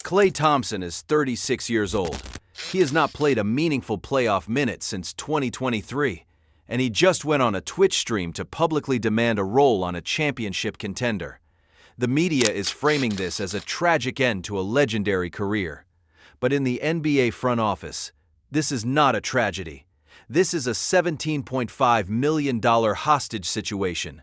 Klay Thompson is 36 years old. He has not played a meaningful playoff minute since 2023, and he just went on a Twitch stream to publicly demand a role on a championship contender. The media is framing this as a tragic end to a legendary career. But in the NBA front office, this is not a tragedy. This is a $17.5 million hostage situation.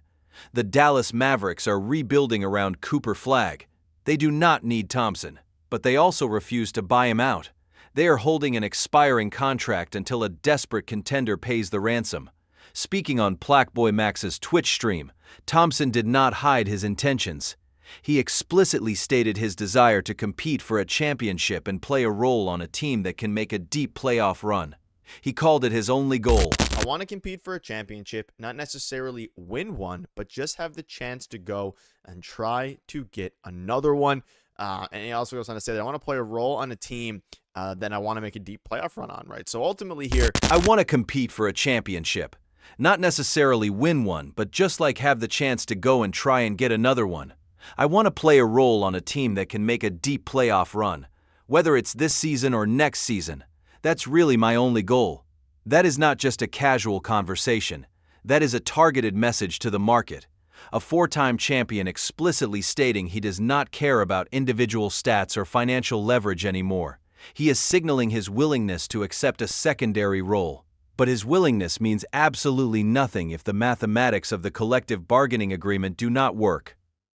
The Dallas Mavericks are rebuilding around Cooper Flagg. They do not need Thompson, but they also refuse to buy him out. They are holding an expiring contract until a desperate contender pays the ransom. Speaking on Plaqueboy Max's Twitch stream, Thompson did not hide his intentions. He explicitly stated his desire to compete for a championship and play a role on a team that can make a deep playoff run. He called it his only goal. I want to compete for a championship, not necessarily win one, but just have the chance to go and try to get another one. And he also goes on to say that I want to play a role on a team that I want to make a deep playoff run on, right? So ultimately here, I want to compete for a championship. Not necessarily win one, but just like have the chance to go and try and get another one. I want to play a role on a team that can make a deep playoff run, whether it's this season or next season. That's really my only goal. That is not just a casual conversation. That is a targeted message to the market. A four-time champion explicitly stating he does not care about individual stats or financial leverage anymore. He is signaling his willingness to accept a secondary role. But his willingness means absolutely nothing if the mathematics of the collective bargaining agreement do not work.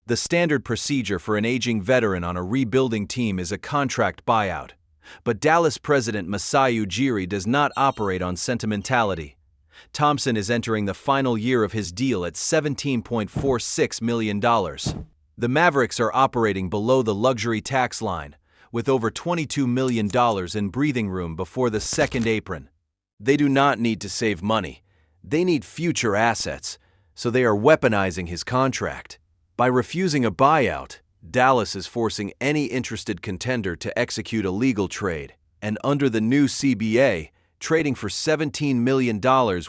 The standard procedure for an aging veteran on a rebuilding team is a contract buyout. But Dallas president Masai Ujiri does not operate on sentimentality. Thompson is entering the final year of his deal at $17.46 million. The Mavericks are operating below the luxury tax line, with over $22 million in breathing room before the second apron. They do not need to save money. They need future assets, so they are weaponizing his contract. By refusing a buyout, Dallas is forcing any interested contender to execute a legal trade, and under the new CBA, trading for $17 million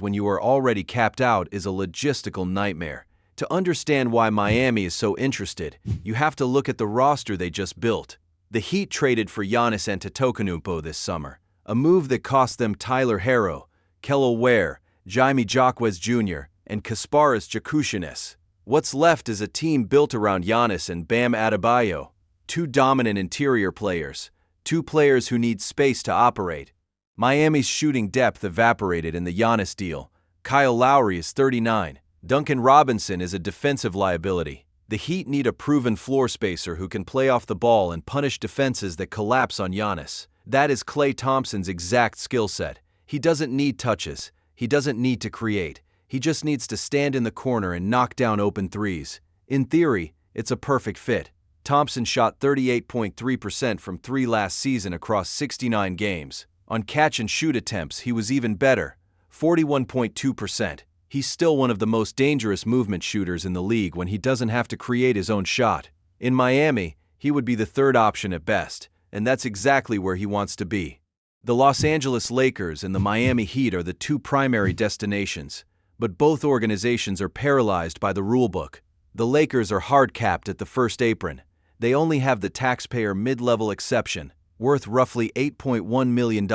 when you are already capped out is a logistical nightmare. To understand why Miami is so interested, you have to look at the roster they just built. The Heat traded for Giannis Antetokounmpo this summer, a move that cost them Tyler Herro, Kel'el Ware, Jaime Jaquez Jr., and Kasparas Jakushines. What's left is a team built around Giannis and Bam Adebayo, two dominant interior players, two players who need space to operate. Miami's shooting depth evaporated in the Giannis deal. Kyle Lowry is 39. Duncan Robinson is a defensive liability. The Heat need a proven floor spacer who can play off the ball and punish defenses that collapse on Giannis. That is Klay Thompson's exact skill set. He doesn't need touches. He doesn't need to create. He just needs to stand in the corner and knock down open threes. In theory, it's a perfect fit. Thompson shot 38.3% from three last season across 69 games. On catch-and-shoot attempts, he was even better, 41.2%. He's still one of the most dangerous movement shooters in the league when he doesn't have to create his own shot. In Miami, he would be the third option at best, and that's exactly where he wants to be. The Los Angeles Lakers and the Miami Heat are the two primary destinations, but both organizations are paralyzed by the rulebook. The Lakers are hard-capped at the first apron. They only have the taxpayer mid-level exception, worth roughly $8.1 million.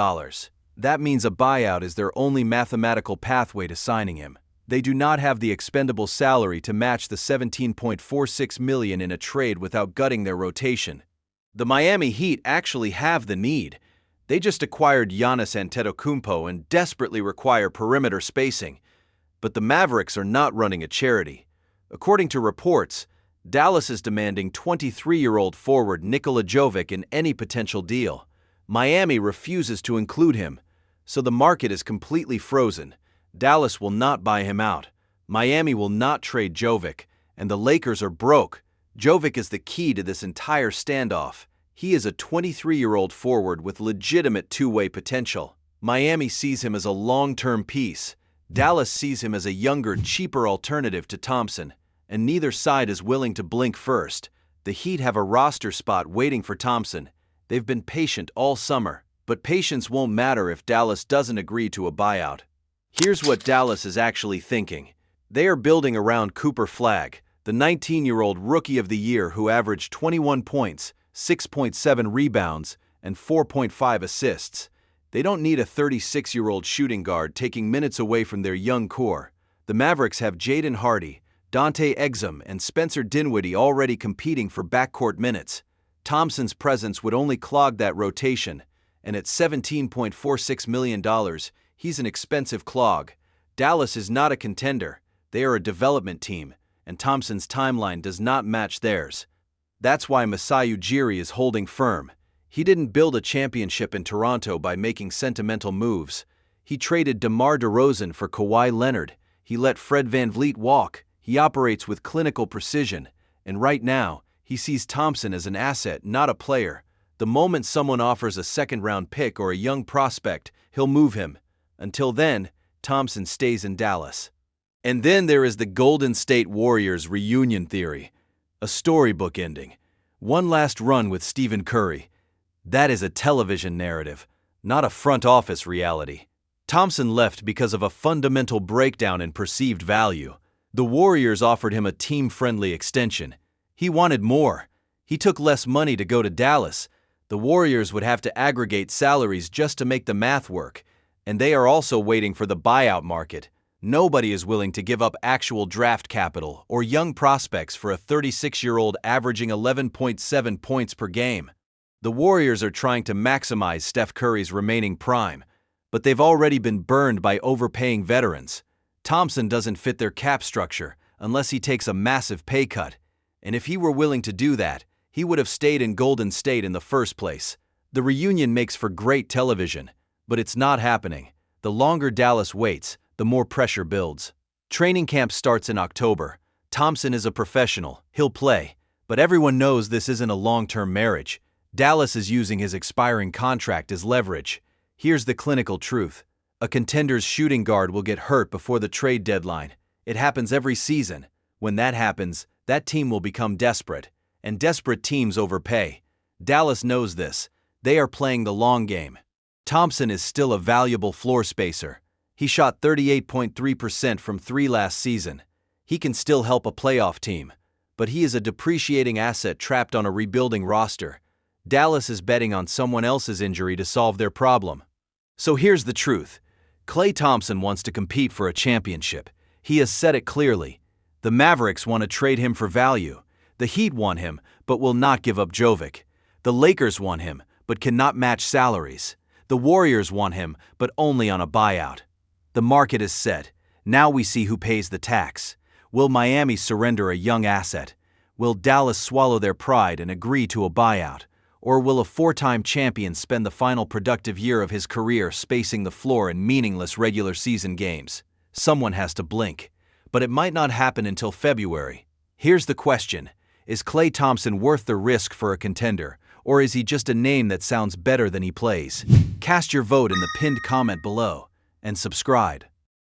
That means a buyout is their only mathematical pathway to signing him. They do not have the expendable salary to match the $17.46 million in a trade without gutting their rotation. The Miami Heat actually have the need. They just acquired Giannis Antetokounmpo and desperately require perimeter spacing. But the Mavericks are not running a charity. According to reports, Dallas is demanding 23-year-old forward Nikola Jovic in any potential deal. Miami refuses to include him, so the market is completely frozen. Dallas will not buy him out. Miami will not trade Jovic, and the Lakers are broke. Jovic is the key to this entire standoff. He is a 23-year-old forward with legitimate two-way potential. Miami sees him as a long-term piece. Dallas sees him as a younger, cheaper alternative to Thompson, and neither side is willing to blink first. The Heat have a roster spot waiting for Thompson. They've been patient all summer, but patience won't matter if Dallas doesn't agree to a buyout. Here's what Dallas is actually thinking. They are building around Cooper Flagg, the 19-year-old Rookie of the Year who averaged 21 points, 6.7 rebounds, and 4.5 assists. They don't need a 36-year-old shooting guard taking minutes away from their young core. The Mavericks have Jaden Hardy, Dante Exum, and Spencer Dinwiddie already competing for backcourt minutes. Thompson's presence would only clog that rotation, and at $17.46 million, he's an expensive clog. Dallas is not a contender. They are a development team, and Thompson's timeline does not match theirs. That's why Masai Ujiri is holding firm. He didn't build a championship in Toronto by making sentimental moves. He traded DeMar DeRozan for Kawhi Leonard. He let Fred VanVleet walk. He operates with clinical precision, and right now, he sees Thompson as an asset, not a player. The moment someone offers a second-round pick or a young prospect, he'll move him. Until then, Thompson stays in Dallas. And then there is the Golden State Warriors reunion theory, a storybook ending. One last run with Stephen Curry. That is a television narrative, not a front office reality. Thompson left because of a fundamental breakdown in perceived value. The Warriors offered him a team-friendly extension. He wanted more. He took less money to go to Dallas. The Warriors would have to aggregate salaries just to make the math work, and they are also waiting for the buyout market. Nobody is willing to give up actual draft capital or young prospects for a 36-year-old averaging 11.7 points per game. The Warriors are trying to maximize Steph Curry's remaining prime, but they've already been burned by overpaying veterans. Thompson doesn't fit their cap structure unless he takes a massive pay cut. And if he were willing to do that, he would have stayed in Golden State in the first place. The reunion makes for great television, but it's not happening. The longer Dallas waits, the more pressure builds. Training camp starts in October. Thompson is a professional. He'll play. But everyone knows this isn't a long-term marriage. Dallas is using his expiring contract as leverage. Here's the clinical truth. A contender's shooting guard will get hurt before the trade deadline. It happens every season. When that happens, that team will become desperate, and desperate teams overpay. Dallas knows this. They are playing the long game. Thompson is still a valuable floor spacer. He shot 38.3% from three last season. He can still help a playoff team, but he is a depreciating asset trapped on a rebuilding roster. Dallas is betting on someone else's injury to solve their problem. So here's the truth. Klay Thompson wants to compete for a championship. He has said it clearly. The Mavericks want to trade him for value. The Heat want him, but will not give up Jovic. The Lakers want him, but cannot match salaries. The Warriors want him, but only on a buyout. The market is set. Now we see who pays the tax. Will Miami surrender a young asset? Will Dallas swallow their pride and agree to a buyout? Or will a four-time champion spend the final productive year of his career spacing the floor in meaningless regular season games? Someone has to blink. But it might not happen until February. Here's the question. Is Klay Thompson worth the risk for a contender, or is he just a name that sounds better than he plays? Cast your vote in the pinned comment below, and subscribe.